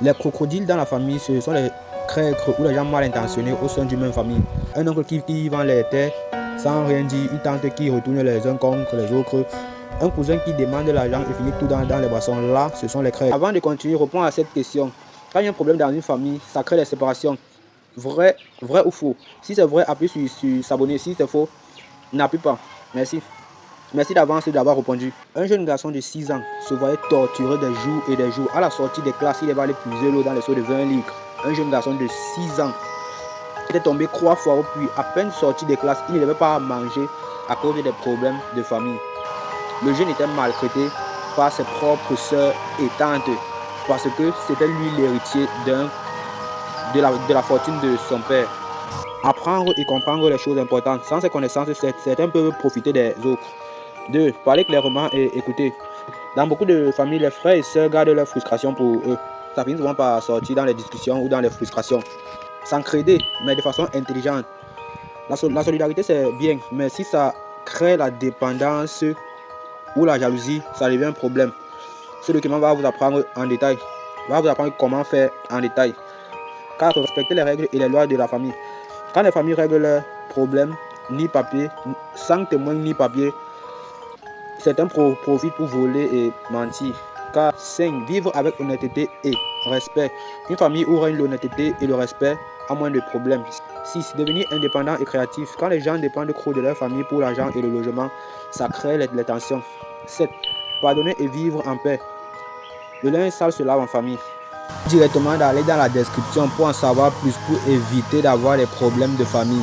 Les crocodiles dans la famille, ce sont les crèques ou les gens mal intentionnés au sein d'une même famille. Un oncle qui vend les terres sans rien dire, une tante qui retourne les uns contre les autres, un cousin qui demande l'argent et finit tout dans les boissons. Là, ce sont les crèques. Avant de continuer, réponds à cette question. Quand il y a un problème dans une famille, ça crée des séparations. Vrai ou faux? Si c'est vrai, appuie sur s'abonner. Si c'est faux, n'appuie pas. Merci. Merci d'avance d'avoir répondu. Un jeune garçon de 6 ans se voyait torturé des jours et des jours. À la sortie des classes, il va aller puiser l'eau dans les seaux de 20 litres. Un jeune garçon de 6 ans était tombé 3 fois au puits. À peine sorti des classes, il n'avait pas à manger à cause des problèmes de famille. Le jeune était maltraité par ses propres soeurs et tantes parce que c'était lui l'héritier de la fortune de son père. Apprendre et comprendre les choses importantes. Sans ces connaissances, certains peuvent profiter des autres. 2. Parler clairement et écouter. Dans beaucoup de familles, les frères et sœurs gardent leur frustration pour eux. Ça finit souvent par sortir dans les discussions ou dans les frustrations. S'entraider, mais de façon intelligente. La solidarité, c'est bien, mais si ça crée la dépendance ou la jalousie, ça devient un problème. Ce document va vous apprendre en détail. Va vous apprendre comment faire en détail. 4. Respecter les règles et les lois de la famille. Quand les familles règlent leurs problèmes, ni papier, sans témoin ni papier, certains profitent pour voler et mentir. 5. Vivre avec honnêteté et respect. Une famille où règne l'honnêteté et le respect a moins de problèmes. 6. Devenir indépendant et créatif. Quand les gens dépendent trop de leur famille pour l'argent et le logement, ça crée les tensions. 7. Pardonner et vivre en paix. Le linge sale se lave en famille. Directement d'aller dans la description pour en savoir plus, pour éviter d'avoir des problèmes de famille.